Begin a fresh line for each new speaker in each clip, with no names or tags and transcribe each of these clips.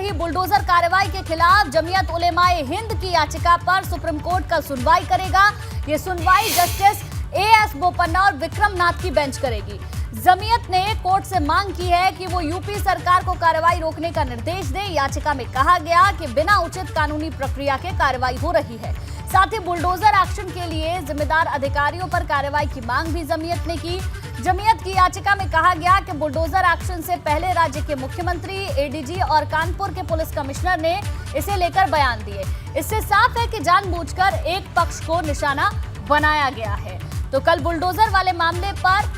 रही बुलडोजर कार्रवाई के खिलाफ जमीयत उलेमाए हिंद की याचिका पर सुप्रीम कोर्ट कल सुनवाई करेगा। ये सुनवाई जस्टिस एएस बोपन्ना और विक्रम नाथ की बेंच करेगी। जमीयत ने कोर्ट से मांग की है कि वो यूपी सरकार को कार्रवाई रोकने का निर्देश दे। याचिका में कहा गया कि बिना उचित कानूनी प्रक्रिया के कार्रवाई हो रही है। साथ ही बुलडोजर एक्शन के लिए जिम्मेदार अधिकारियों पर कार्रवाई की मांग भी जमीयत ने की। जमीयत की याचिका में कहा गया कि बुलडोजर एक्शन से पहले राज्य के मुख्यमंत्री, एडीजी और कानपुर के पुलिस कमिश्नर ने इसे लेकर बयान दिए। इससे साफ है कि जानबूझकर एक पक्ष को निशाना बनाया गया है। तो कल बुलडोजर वाले मामले पर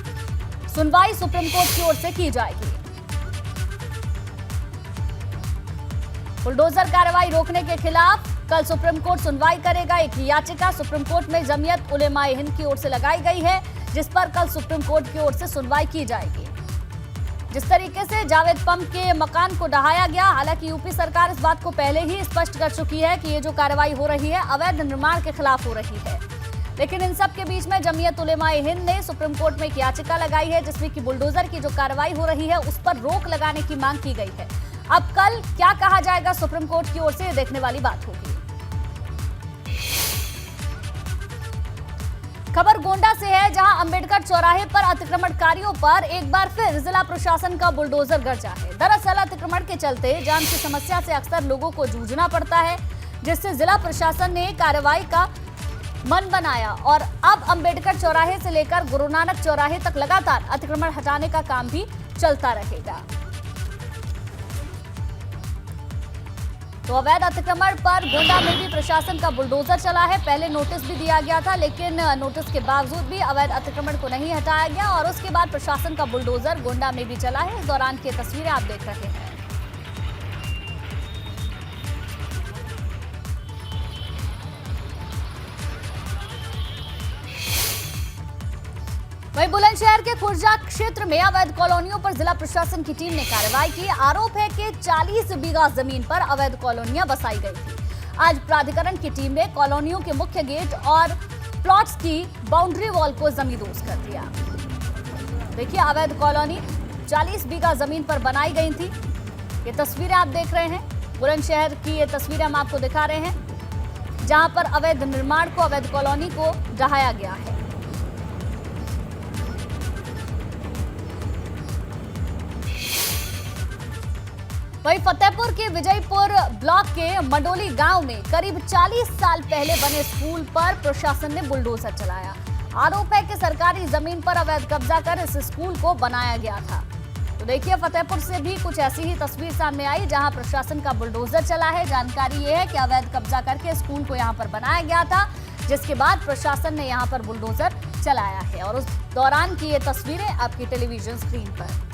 सुनवाई सुप्रीम कोर्ट की ओर से की जाएगी। बुलडोजर कार्रवाई रोकने के खिलाफ कल सुप्रीम कोर्ट सुनवाई करेगा। एक याचिका सुप्रीम कोर्ट में जमीयत उलेमाए हिंद की ओर से लगाई गई है, जिस पर कल सुप्रीम कोर्ट की ओर से सुनवाई की जाएगी। जिस तरीके से जावेद पम्प के मकान को ढहाया गया, हालांकि यूपी सरकार इस बात को पहले ही स्पष्ट कर चुकी है कि ये जो कार्रवाई हो रही है अवैध निर्माण के खिलाफ हो रही है। लेकिन इन सब के बीच में जमीयत उलेमाए हिंद ने सुप्रीम कोर्ट में एक याचिका लगाई है, जिसमें कि बुलडोजर की जो कार्रवाई हो रही है उस पर रोक लगाने की मांग की गई है। अब कल क्या कहा जाएगा सुप्रीम कोर्ट की ओर से, देखने वाली बात होगी। खबर गोंडा से है, जहां अंबेडकर चौराहे पर अतिक्रमणकारियों पर एक बार फिर जिला प्रशासन का बुलडोजर गरजा है। दरअसल अतिक्रमण के चलते जाम की समस्या से अक्सर लोगों को जूझना पड़ता है, जिससे जिला प्रशासन ने कार्रवाई का मन बनाया और अब अंबेडकर चौराहे से लेकर गुरु नानक चौराहे तक लगातार अतिक्रमण हटाने का काम भी चलता रहेगा। तो अवैध अतिक्रमण पर गोंडा में भी प्रशासन का बुलडोजर चला है। पहले नोटिस भी दिया गया था, लेकिन नोटिस के बावजूद भी अवैध अतिक्रमण को नहीं हटाया गया और उसके बाद प्रशासन का बुलडोजर गोंडा में भी चला है। इस दौरान की तस्वीरें आप देख रहे हैं। वहीं बुलंदशहर के खुर्जा क्षेत्र में अवैध कॉलोनियों पर जिला प्रशासन की टीम ने कार्रवाई की। आरोप है कि 40 बीघा जमीन पर अवैध कॉलोनियां बसाई गई थी। आज प्राधिकरण की टीम ने कॉलोनियों के मुख्य गेट और प्लॉट्स की बाउंड्री वॉल को जमींदोज कर दिया। देखिए, अवैध कॉलोनी 40 बीघा जमीन पर बनाई गई थी। ये तस्वीरें आप देख रहे हैं, बुलंदशहर की ये तस्वीरें हम आपको दिखा रहे हैं, जहां पर अवैध निर्माण को, अवैध कॉलोनी को ढहाया गया है। वहीं फतेहपुर के विजयपुर ब्लॉक के मंडोली गांव में करीब 40 साल पहले बने स्कूल पर प्रशासन ने बुलडोजर चलाया। आरोप है कि सरकारी जमीन पर अवैध कब्जा कर इस स्कूल को बनाया गया था। तो देखिए, फतेहपुर से भी कुछ ऐसी ही तस्वीर सामने आई, जहां प्रशासन का बुलडोजर चला है। जानकारी ये है कि अवैध कब्जा करके स्कूल को यहां पर बनाया गया था, जिसके बाद प्रशासन ने यहां पर बुलडोजर चलाया है। और उस दौरान की ये तस्वीरें आपकी टेलीविजन स्क्रीन पर।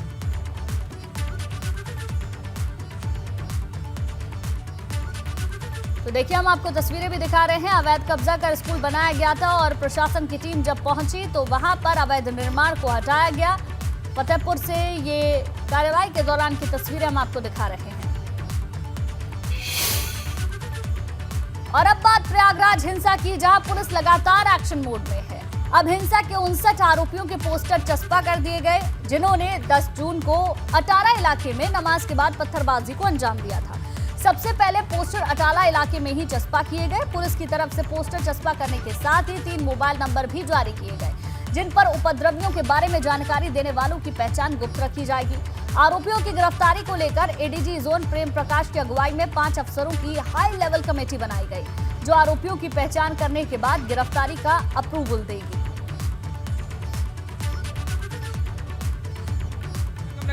तो देखिए, हम आपको तस्वीरें भी दिखा रहे हैं। अवैध कब्जा कर स्कूल बनाया गया था और प्रशासन की टीम जब पहुंची तो वहां पर अवैध निर्माण को हटाया गया। फतेहपुर से ये कार्रवाई के दौरान की तस्वीरें हम आपको दिखा रहे हैं। और अब बात प्रयागराज हिंसा की, जहां पुलिस लगातार एक्शन मोड में है। अब हिंसा के 59 आरोपियों के पोस्टर चस्पा कर दिए गए, जिन्होंने 10 जून को अटाला इलाके में नमाज के बाद पत्थरबाजी को अंजाम दिया था। सबसे पहले पोस्टर अटाला इलाके में ही चस्पा किए गए। पुलिस की तरफ से पोस्टर चस्पा करने के साथ ही 3 मोबाइल नंबर भी जारी किए गए, जिन पर उपद्रवियों के बारे में जानकारी देने वालों की पहचान गुप्त रखी जाएगी। आरोपियों की गिरफ्तारी को लेकर एडीजी जोन प्रेम प्रकाश की अगुवाई में 5 अफसरों की हाई लेवल कमेटी बनाई गई, जो आरोपियों की पहचान करने के बाद गिरफ्तारी का अप्रूवल देगी।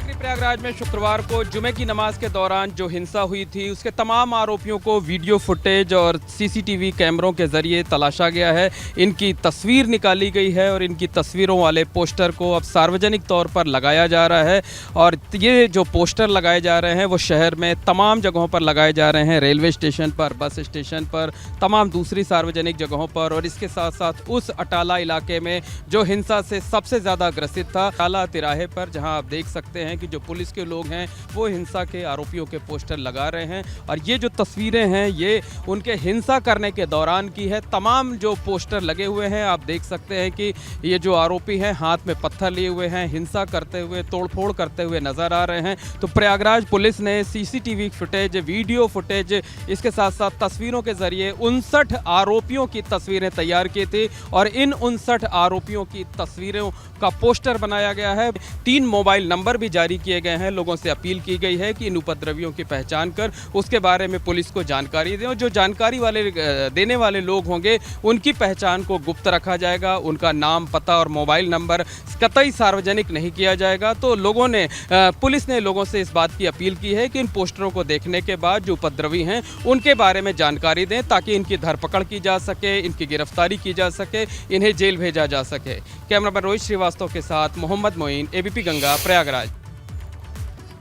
प्रयागराज में शुक्रवार को जुमे की नमाज के दौरान जो हिंसा हुई थी, उसके तमाम आरोपियों को वीडियो फुटेज और सीसीटीवी कैमरों के ज़रिए तलाशा गया है। इनकी तस्वीर निकाली गई है और इनकी तस्वीरों वाले पोस्टर को अब सार्वजनिक तौर पर लगाया जा रहा है। और ये जो पोस्टर लगाए जा रहे हैं वो शहर में तमाम जगहों पर लगाए जा रहे हैं, रेलवे स्टेशन पर, बस स्टेशन पर, तमाम दूसरी सार्वजनिक जगहों पर। और इसके साथ साथ उस अटाला इलाके में जो हिंसा से सबसे ज़्यादा ग्रसित था, अटाला तिराहे पर, जहाँ आप देख सकते हैं कि जो जो पुलिस के लोग हैं वो हिंसा के आरोपियों के पोस्टर लगा रहे हैं। और ये जो तस्वीरें हैं ये उनके हिंसा करने के दौरान की है। तमाम जो पोस्टर लगे हुए हैं आप देख सकते हैं कि ये जो आरोपी हैं हाथ में पत्थर लिए हुए हैं, हिंसा करते हुए, तोड़फोड़ करते हुए नजर आ रहे हैं। तो प्रयागराज पुलिस ने सीसीटीवी फुटेज, वीडियो फुटेज, इसके साथ साथ तस्वीरों के जरिए 59 आरोपियों की तस्वीरें तैयार की थी और इन 59 आरोपियों की तस्वीरों का पोस्टर बनाया गया है। 3 मोबाइल नंबर भी जारी किए गए हैं। लोगों से अपील की गई है कि इन उपद्रवियों की पहचान कर उसके बारे में पुलिस को जानकारी दें और जो जानकारी देने वाले लोग होंगे उनकी पहचान को गुप्त रखा जाएगा। उनका नाम, पता और मोबाइल नंबर कतई सार्वजनिक नहीं किया जाएगा। तो पुलिस ने लोगों से इस बात की अपील की है कि इन पोस्टरों को देखने के बाद जो उपद्रवी हैं उनके बारे में जानकारी दें ताकि इनकी धरपकड़ की जा सके, इनकी गिरफ्तारी की जा सके, इन्हें जेल भेजा जा सके। कैमरामैन रोहित श्रीवास्तव के साथ मोहम्मद मोइन, एबीपी गंगा, प्रयागराज।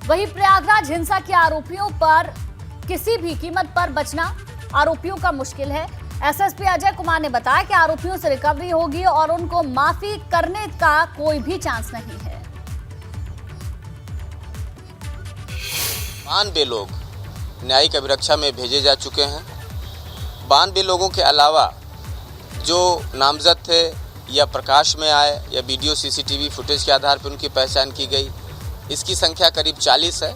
वहीं प्रयागराज हिंसा के आरोपियों पर किसी भी कीमत पर बचना आरोपियों का मुश्किल है। एसएसपी अजय कुमार ने बताया कि आरोपियों से रिकवरी होगी और उनको माफी करने का कोई भी चांस नहीं है।
92 लोग न्यायिक अभिरक्षा में भेजे जा चुके हैं। 92 लोगों के अलावा जो नामजद थे या प्रकाश में आए या वीडियो सीसीटीवी फुटेज के आधार पर उनकी पहचान की गई, इसकी संख्या करीब 40 है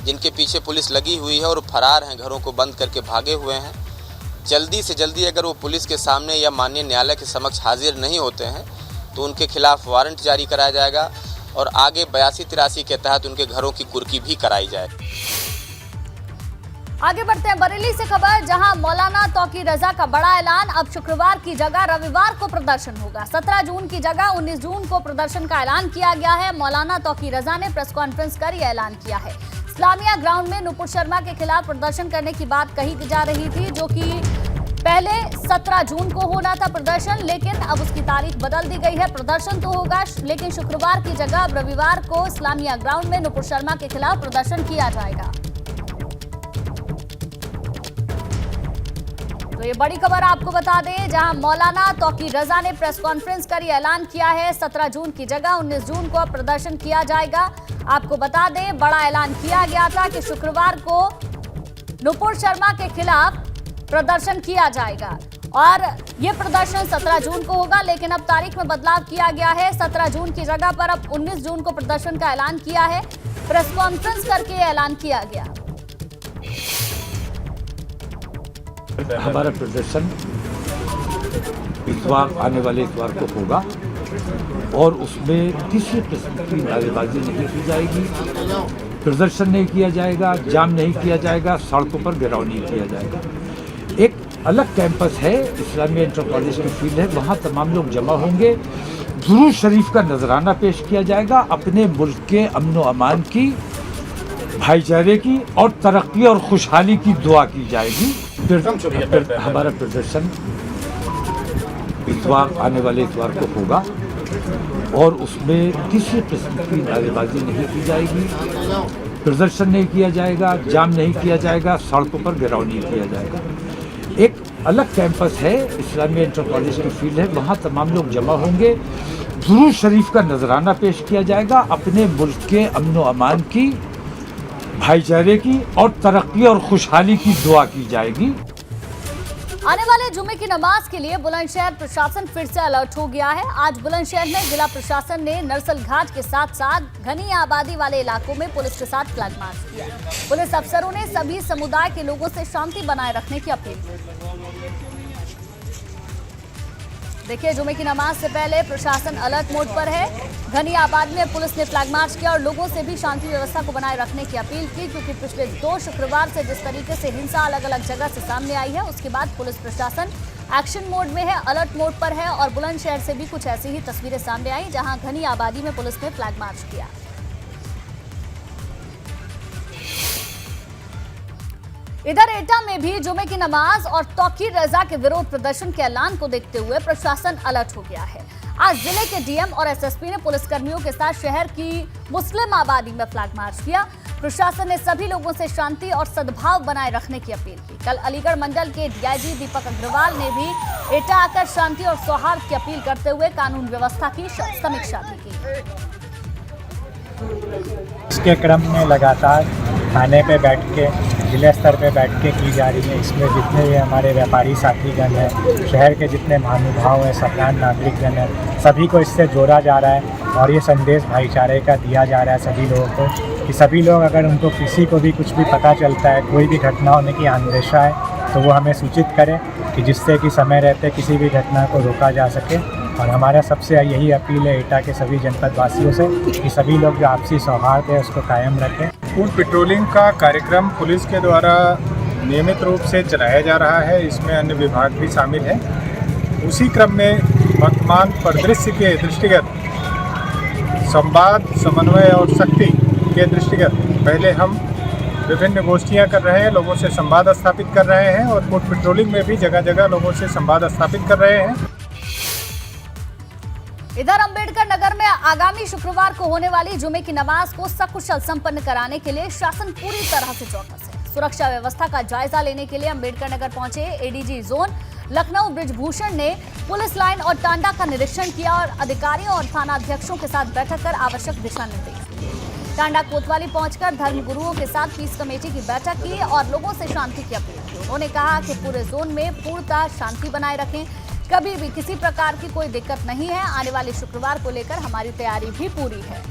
जिनके पीछे पुलिस लगी हुई है और फरार हैं, घरों को बंद करके भागे हुए हैं। जल्दी से जल्दी अगर वो पुलिस के सामने या माननीय न्यायालय के समक्ष हाजिर नहीं होते हैं तो उनके खिलाफ वारंट जारी कराया जाएगा और आगे 82-83 के तहत उनके घरों की कुर्की भी कराई जाए।
आगे बढ़ते हैं बरेली से खबर, जहां मौलाना तौकीर रजा का बड़ा ऐलान। अब शुक्रवार की जगह रविवार को प्रदर्शन होगा। 17 जून की जगह 19 जून को प्रदर्शन का ऐलान किया गया है। मौलाना तौकीर रजा ने प्रेस कॉन्फ्रेंस कर यह ऐलान किया है। इस्लामिया ग्राउंड में नुपुर शर्मा के खिलाफ प्रदर्शन करने की बात कही जा रही थी, जो कि पहले 17 जून को होना था प्रदर्शन, लेकिन अब उसकी तारीख बदल दी गई है। प्रदर्शन तो होगा लेकिन शुक्रवार की जगह अब रविवार को इस्लामिया ग्राउंड में नुपुर शर्मा के खिलाफ प्रदर्शन किया जाएगा। तो ये बड़ी खबर आपको बता दें, जहां मौलाना तौकीर रजा ने प्रेस कॉन्फ्रेंस कर ये ऐलान किया है 17 जून की जगह 19 जून को प्रदर्शन किया जाएगा। आपको बता दें, बड़ा ऐलान किया गया था कि शुक्रवार को नुपुर शर्मा के खिलाफ प्रदर्शन किया जाएगा और ये प्रदर्शन 17 जून को होगा, लेकिन अब तारीख में बदलाव किया गया है। 17 जून की जगह पर अब 19 जून को प्रदर्शन का ऐलान किया है। प्रेस कॉन्फ्रेंस करके ऐलान किया गया।
हमारा प्रदर्शन इतवार, आने वाले इतवार को होगा और उसमें किसी किस्म की नारेबाजी नहीं की जाएगी, प्रदर्शन नहीं किया जाएगा, जाम नहीं किया जाएगा, सड़कों पर घेराव नहीं किया जाएगा। एक अलग कैंपस है, इस्लामिया इंटर कॉलेज की फील्ड है, वहाँ तमाम लोग जमा होंगे। दुरूद शरीफ का नजराना पेश किया जाएगा। अपने मुल्क के अमन व अमान की, भाईचारे की और तरक्की और खुशहाली की दुआ की जाएगी। हमारा प्रदर्शन इतवार, आने वाले इतवार को होगा और उसमें किसी किस्म की नारेबाजी नहीं की जाएगी, प्रदर्शन नहीं किया जाएगा, जाम नहीं किया जाएगा, सड़कों पर घेराव नहीं किया जाएगा। एक अलग कैंपस है, इस्लामिया इंटर कॉलेज की फील्ड है, वहाँ तमाम लोग जमा होंगे। दुरूद शरीफ का नजराना पेश किया जाएगा। अपने मुल्क के अमन व अमान की, भाईचारे की और तरक्की और खुशहाली की दुआ की जाएगी।
आने वाले जुमे की नमाज के लिए बुलंदशहर प्रशासन फिर से अलर्ट हो गया है। आज बुलंदशहर में जिला प्रशासन ने नरसल घाट के साथ साथ घनी आबादी वाले इलाकों में पुलिस के साथ फ्लैग मार्च किया। पुलिस अफसरों ने सभी समुदाय के लोगों से शांति बनाए रखने की अपील की। देखिए, जुमे की नमाज से पहले प्रशासन अलर्ट मोड पर है। घनी आबादी में पुलिस ने फ्लैग मार्च किया और लोगों से भी शांति व्यवस्था को बनाए रखने की अपील की, क्योंकि पिछले 2 शुक्रवार से जिस तरीके से हिंसा अलग अलग जगह से सामने आई है, उसके बाद पुलिस प्रशासन एक्शन मोड में है, अलर्ट मोड पर है। और बुलंदशहर से भी कुछ ऐसी ही तस्वीरें सामने आई, जहां घनी आबादी में पुलिस ने फ्लैग मार्च किया। इधर एटा में भी जुमे की नमाज और तौकीर रजा के विरोध प्रदर्शन के ऐलान को देखते हुए प्रशासन अलर्ट हो गया है। आज जिले के डीएम और एसएसपी ने पुलिसकर्मियों के साथ शहर की मुस्लिम आबादी में फ्लैग मार्च किया। प्रशासन ने सभी लोगों से शांति और सद्भाव बनाए रखने की अपील की। कल अलीगढ़ मंडल के डीआईजी दीपक अग्रवाल ने भी एटा आकर शांति और सौहार्द की अपील करते हुए कानून व्यवस्था की समीक्षा भी की।
इसके क्रम में लगातार थाने पे बैठ के, जिला स्तर पे बैठ के की जा रही है। इसमें जितने भी हमारे व्यापारी साथीगण हैं, शहर के जितने महानुभाव हैं, सभ्यान नागरिकगण हैं, सभी को इससे जोड़ा जा रहा है और ये संदेश भाईचारे का दिया जा रहा है सभी लोगों को कि सभी लोग, अगर उनको किसी को भी कुछ भी पता चलता है, कोई भी घटना होने की अंदेशा है, तो वो हमें सूचित करें कि जिससे कि समय रहते किसी भी घटना को रोका जा सके। और हमारा सबसे यही अपील है एटा के सभी जनपद वासियों से कि सभी लोग जो आपसी सौहार्द है उसको कायम रखें।
फूड पेट्रोलिंग का कार्यक्रम पुलिस के द्वारा नियमित रूप से चलाया जा रहा है। इसमें अन्य विभाग भी शामिल हैं। उसी क्रम में वर्तमान परिदृश्य के दृष्टिगत संवाद, समन्वय और शक्ति के दृष्टिगत पहले हम विभिन्न गोष्ठियां कर रहे हैं, लोगों से संवाद स्थापित कर रहे हैं और फूड पेट्रोलिंग में भी जगह जगह लोगों से संवाद स्थापित कर रहे हैं।
इधर अंबेडकर नगर में आगामी शुक्रवार को होने वाली जुमे की नमाज को सकुशल संपन्न कराने के लिए शासन पूरी तरह से चौकस है। सुरक्षा व्यवस्था का जायजा लेने के लिए अंबेडकर नगर पहुंचे एडीजी जोन लखनऊ ब्रिजभूषण ने पुलिस लाइन और टांडा का निरीक्षण किया और अधिकारियों और थाना अध्यक्षों के साथ बैठक कर आवश्यक दिशा निर्देश दिए। टांडा कोतवाली पहुंचकर धर्म गुरुओं के साथ पीस कमेटी की बैठक की और लोगों से शांति की अपील की। उन्होंने कहा कि पूरे जोन में पूर्णतः शांति बनाए रखें, कभी भी किसी प्रकार की कोई दिक्कत नहीं है। आने वाले शुक्रवार को लेकर हमारी तैयारी भी पूरी है।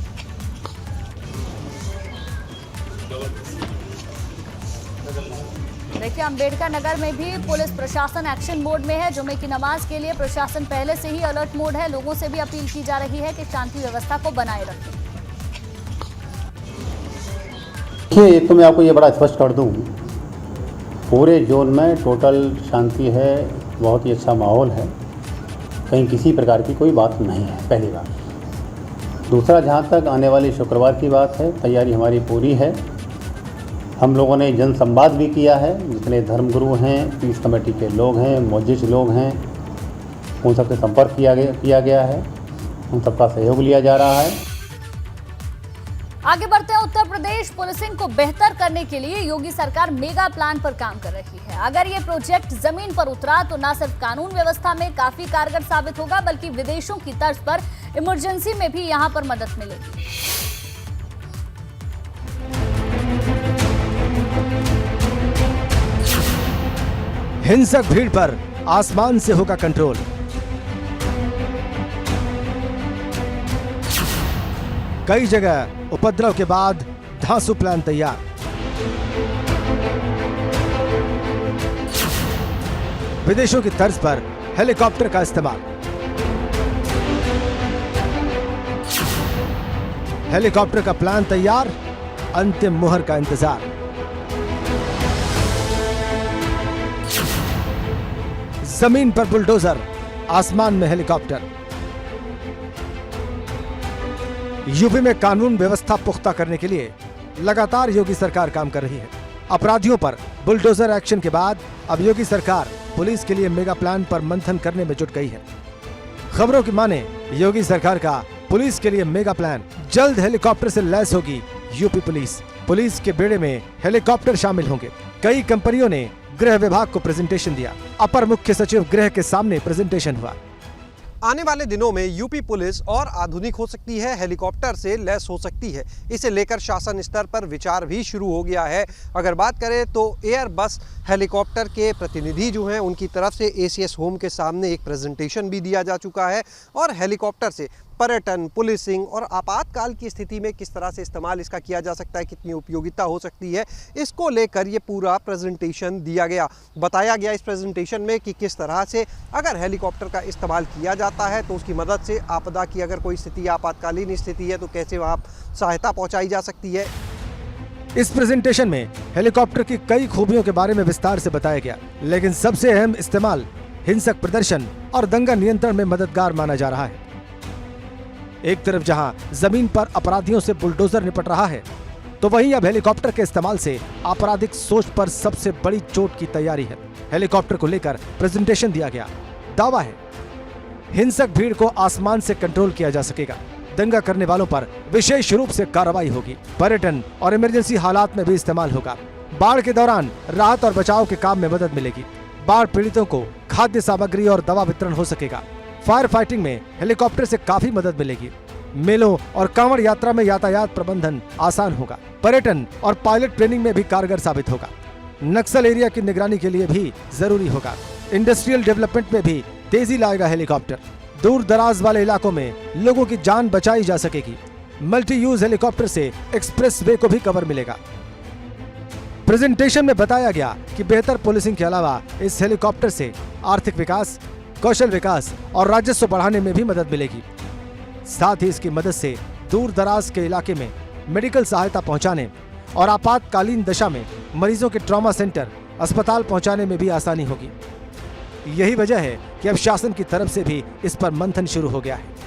देखिए, अंबेडकर नगर में भी पुलिस प्रशासन एक्शन मोड में है। जुमे की नमाज के लिए प्रशासन पहले से ही अलर्ट मोड है। लोगों से भी अपील की जा रही है कि शांति व्यवस्था को बनाए रखें।
देखिए, एक तो मैं आपको ये बड़ा स्पष्ट कर दूं, पूरे जोन में टोटल शांति है, बहुत ही अच्छा माहौल है, कहीं किसी प्रकार की कोई बात नहीं है, पहली बात। दूसरा, जहाँ तक आने वाले शुक्रवार की बात है, तैयारी हमारी पूरी है। हम लोगों ने जन संवाद भी किया है, जितने धर्मगुरु हैं, पीस कमेटी के लोग हैं, मोजिज लोग हैं, उन सबसे संपर्क किया गया है, उन सबका सहयोग लिया जा रहा है।
आगे बढ़ते हैं। उत्तर प्रदेश पुलिसिंग को बेहतर करने के लिए योगी सरकार मेगा प्लान पर काम कर रही है। अगर ये प्रोजेक्ट जमीन पर उतरा तो न सिर्फ कानून व्यवस्था में काफी कारगर साबित होगा, बल्कि विदेशों की तर्ज पर इमरजेंसी में भी यहां पर मदद मिलेगी।
हिंसक भीड़ पर आसमान से होगा कंट्रोल। कई जगह उपद्रव के बाद धांसू प्लान तैयार। विदेशों की तर्ज पर हेलीकॉप्टर का इस्तेमाल। हेलीकॉप्टर का प्लान तैयार, अंतिम मुहर का इंतजार। जमीन पर बुलडोजर, आसमान में हेलीकॉप्टर। यूपी में कानून व्यवस्था पुख्ता करने के लिए लगातार योगी सरकार काम कर रही है। अपराधियों पर बुलडोजर एक्शन के बाद अब योगी सरकार पुलिस के लिए मेगा प्लान पर मंथन करने में जुट गई है। खबरों की माने योगी सरकार का पुलिस के लिए मेगा प्लान। जल्द हेलीकॉप्टर से लैस होगी यूपी पुलिस। पुलिस के बेड़े में हेलीकॉप्टर शामिल होंगे। कई कंपनियों ने गृह विभाग को प्रेजेंटेशन दिया। अपर मुख्य सचिव गृह के सामने प्रेजेंटेशन हुआ।
आने वाले दिनों में यूपी पुलिस और आधुनिक हो सकती है, हेलीकॉप्टर से लैस हो सकती है। इसे लेकर शासन स्तर पर विचार भी शुरू हो गया है। अगर बात करें तो एयर बस हेलीकॉप्टर के प्रतिनिधि जो हैं उनकी तरफ से एसीएस होम के सामने एक प्रेजेंटेशन भी दिया जा चुका है और हेलीकॉप्टर से पर्यटन, पुलिसिंग और आपातकाल की स्थिति में किस तरह से इस्तेमाल इसका किया जा सकता है, कितनी उपयोगिता हो सकती है, इसको लेकर ये पूरा प्रेजेंटेशन दिया गया। बताया गया इस प्रेजेंटेशन में कि किस तरह से अगर हेलीकॉप्टर का इस्तेमाल किया जाता है तो उसकी मदद से आपदा की अगर कोई स्थिति, आपातकालीन स्थिति है, तो कैसे वहाँ सहायता पहुँचाई जा सकती है।
इस प्रेजेंटेशन में हेलीकॉप्टर की कई खूबियों के बारे में विस्तार से बताया गया, लेकिन सबसे अहम इस्तेमाल हिंसक प्रदर्शन और दंगा नियंत्रण में मददगार माना जा रहा है। एक तरफ जहां जमीन पर अपराधियों से बुलडोजर निपट रहा है, तो वहीं अब हेलीकॉप्टर के इस्तेमाल से आपराधिक सोच पर सबसे बड़ी चोट की तैयारी है। हेलीकॉप्टर को लेकर प्रेजेंटेशन दिया गया। दावा है हिंसक भीड़ को आसमान से कंट्रोल किया जा सकेगा। दंगा करने वालों पर विशेष रूप से कार्रवाई होगी। पर्यटन और इमरजेंसी हालात में भी इस्तेमाल होगा। बाढ़ के दौरान राहत और बचाव के काम में मदद मिलेगी। बाढ़ पीड़ितों को खाद्य सामग्री और दवा वितरण हो सकेगा। फायर फाइटिंग में हेलीकॉप्टर से काफी मदद मिलेगी। मेलों और कांवड़ यात्रा में यातायात प्रबंधन आसान होगा। पर्यटन और पायलट ट्रेनिंग में भी कारगर साबित होगा। नक्सल एरिया की निगरानी के लिए भी जरूरी होगा। इंडस्ट्रियल डेवलपमेंट में भी तेजी लाएगा हेलीकॉप्टर। दूर दराज वाले इलाकों में लोगों की जान बचाई जा सकेगी। मल्टी यूज हेलीकॉप्टर से एक्सप्रेस वे को भी कवर मिलेगा। प्रेजेंटेशन में बताया गया कि बेहतर पुलिसिंग के अलावा इस हेलीकॉप्टर से आर्थिक विकास, कौशल विकास और राजस्व बढ़ाने में भी मदद मिलेगी। साथ ही इसकी मदद से दूर दराज के इलाके में मेडिकल सहायता पहुंचाने और आपातकालीन दशा में मरीजों के ट्रॉमा सेंटर, अस्पताल पहुंचाने में भी आसानी होगी। यही वजह है कि अब शासन की तरफ से भी इस पर मंथन शुरू हो गया है।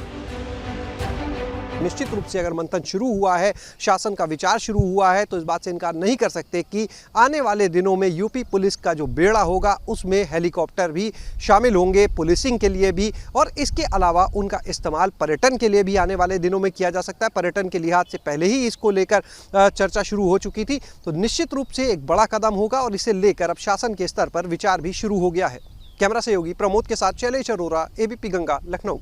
निश्चित रूप से अगर मंथन शुरू हुआ है, शासन का विचार शुरू हुआ है, तो इस बात से इनकार नहीं कर सकते कि आने वाले दिनों में यूपी पुलिस का जो बेड़ा होगा उसमें हेलीकॉप्टर भी शामिल होंगे, पुलिसिंग के लिए भी, और इसके अलावा उनका इस्तेमाल पर्यटन के लिए भी आने वाले दिनों में किया जा सकता है। पर्यटन के लिहाज से पहले ही इसको लेकर चर्चा शुरू हो चुकी थी, तो निश्चित रूप से एक बड़ा कदम होगा और इसे लेकर अब शासन के स्तर पर विचार भी शुरू हो गया है। कैमरा सहयोगी प्रमोद के साथ शैलेश अरोरा, एबीपी गंगा, लखनऊ।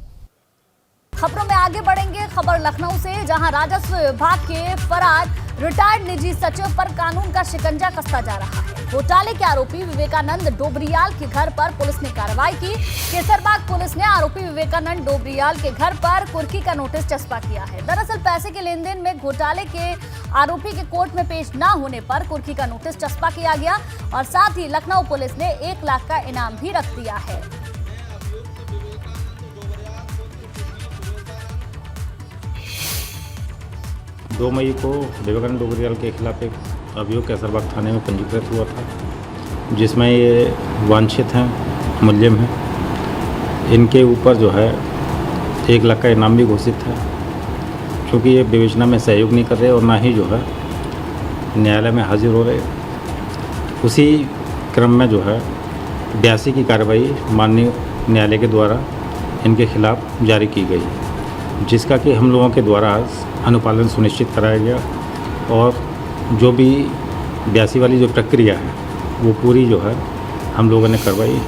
खबरों में आगे बढ़ेंगे। खबर लखनऊ से, जहां राजस्व विभाग के फरार रिटायर्ड निजी सचिव पर कानून का शिकंजा कसता जा रहा है। घोटाले के आरोपी विवेकानंद डोबरियाल के घर पर पुलिस ने कार्रवाई की। केसरबाग पुलिस ने आरोपी विवेकानंद डोबरियाल के घर पर कुर्की का नोटिस चस्पा किया है। दरअसल पैसे के लेन देन में घोटाले के आरोपी के कोर्ट में पेश न होने पर कुर्की का नोटिस चस्पा किया गया और साथ ही लखनऊ पुलिस ने 1 लाख का इनाम भी रख दिया है।
2 मई को विवेकानंद डोबरियाल के खिलाफ एक अभियोग कैसरबाग थाने में पंजीकृत हुआ था, जिसमें ये वांछित हैं, मुलजिम हैं। इनके ऊपर जो है 1 लाख का इनाम भी घोषित है। क्योंकि ये विवेचना में सहयोग नहीं कर रहे और ना ही जो है न्यायालय में हाजिर हो रहे, उसी क्रम में जो है 82 की कार्रवाई माननीय न्यायालय के द्वारा इनके खिलाफ जारी की गई, जिसका कि हम लोगों के द्वारा अनुपालन सुनिश्चित कराया गया और जो भी 82 वाली जो प्रक्रिया है वो पूरी जो है हम लोगों ने करवाई।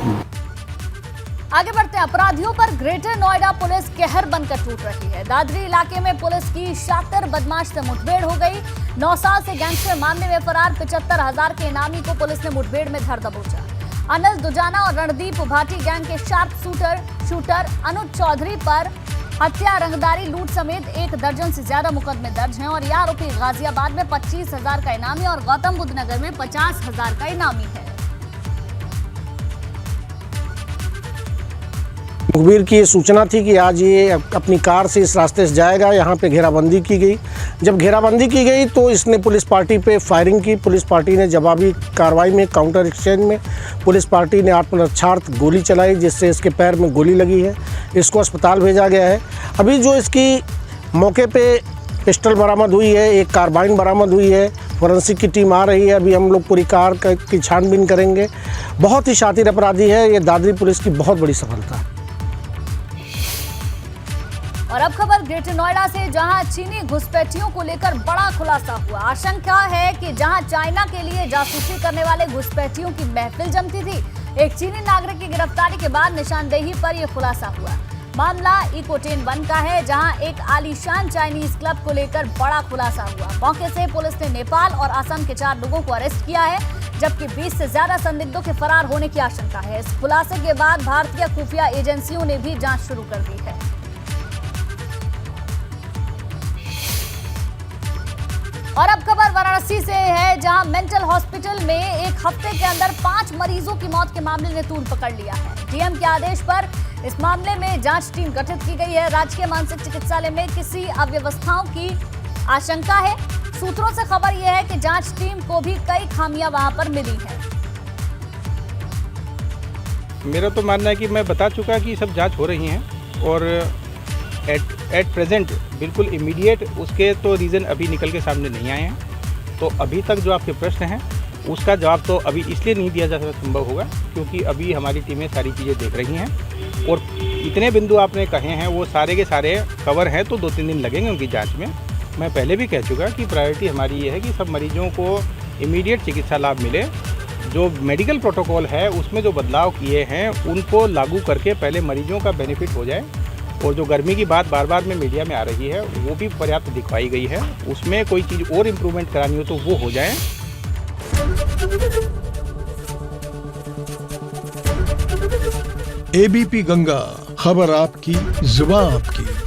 आगे बढ़ते हैं। अपराधियों पर ग्रेटर नोएडा पुलिस कहर बनकर टूट रही है। दादरी इलाके में पुलिस की शातिर बदमाश से मुठभेड़ हो गई। 9 साल से गैंगस्टर मामले में फरार 75,000 के इनामी को पुलिस ने मुठभेड़ में धर दबोचा। अनिल दुजाना और रणदीप भाटी गैंग के शार्प शूटर अनुज चौधरी पर हत्या, रंगदारी, लूट समेत 1 दर्जन से ज्यादा मुकदमे दर्ज हैं और ये आरोपी गाजियाबाद में 25,000 का इनामी और गौतम बुद्ध नगर में 50,000 का इनामी है।
मुखबिर की ये सूचना थी कि आज ये अपनी कार से इस रास्ते से जाएगा। यहाँ पे घेराबंदी की गई। जब घेराबंदी की गई तो इसने पुलिस पार्टी पे फायरिंग की। पुलिस पार्टी ने जवाबी कार्रवाई में, काउंटर एक्सचेंज में पुलिस पार्टी ने आत्मरक्षार्थ गोली चलाई, जिससे इसके पैर में गोली लगी है। इसको अस्पताल भेजा गया है। अभी जो इसकी मौके पे पिस्टल बरामद हुई है, 1 कार्बाइन बरामद हुई है। फोरेंसिक की टीम आ रही है। अभी हम लोग पूरी कार की छानबीन करेंगे। बहुत ही शातिर अपराधी है। ये दादरी पुलिस की बहुत बड़ी सफलता है।
और अब खबर ग्रेटर नोएडा से, जहां चीनी घुसपैठियों को लेकर बड़ा खुलासा हुआ। आशंका है कि जहां चाइना के लिए जासूसी करने वाले घुसपैठियों की महफिल जमती थी, एक चीनी नागरिक की गिरफ्तारी के बाद निशानदेही पर यह खुलासा हुआ। मामला इकोटेन 1 का है, जहां एक आलीशान चाइनीज क्लब को लेकर बड़ा खुलासा हुआ। मौके से पुलिस ने नेपाल और असम के 4 लोगों को अरेस्ट किया है, जबकि 20 से ज्यादा संदिग्धों के फरार होने की आशंका है। इस खुलासे के बाद भारतीय खुफिया एजेंसियों ने भी जांच शुरू कर दी है। और अब खबर वाराणसी से है, जहां मेंटल हॉस्पिटल में एक हफ्ते के अंदर 5 मरीजों की मौत के मामले ने तूल पकड़ लिया है। डीएम के आदेश पर इस मामले में जांच टीम गठित की गई है। राजकीय मानसिक चिकित्सालय में किसी अव्यवस्थाओं की आशंका है। सूत्रों से खबर यह है कि जांच टीम को भी कई खामियां वहां पर मिली है।
मेरा तो मानना है कि मैं बता चुका कि सब जांच हो रही हैं और एट प्रेजेंट बिल्कुल इमीडिएट उसके तो रीज़न अभी निकल के सामने नहीं आए हैं। तो अभी तक जो आपके प्रश्न हैं उसका जवाब तो अभी इसलिए नहीं दिया जा सकता संभव होगा क्योंकि अभी हमारी टीमें सारी चीज़ें देख रही हैं और इतने बिंदु आपने कहे हैं वो सारे के सारे कवर हैं, तो 2-3 दिन लगेंगे उनकी जांच में। मैं पहले भी कह चुका कि प्रायोरिटी हमारी ये है कि सब मरीजों को इमीडिएट चिकित्सा लाभ मिले। जो मेडिकल प्रोटोकॉल है उसमें जो बदलाव किए हैं उनको लागू करके पहले मरीजों का बेनिफिट हो जाए और जो गर्मी की बात बार बार में मीडिया में आ रही है वो भी पर्याप्त दिखवाई गई है। उसमें कोई चीज़ और इम्प्रूवमेंट करानी हो तो वो हो जाए।
एबीपी गंगा, खबर आपकी, जुबान आपकी।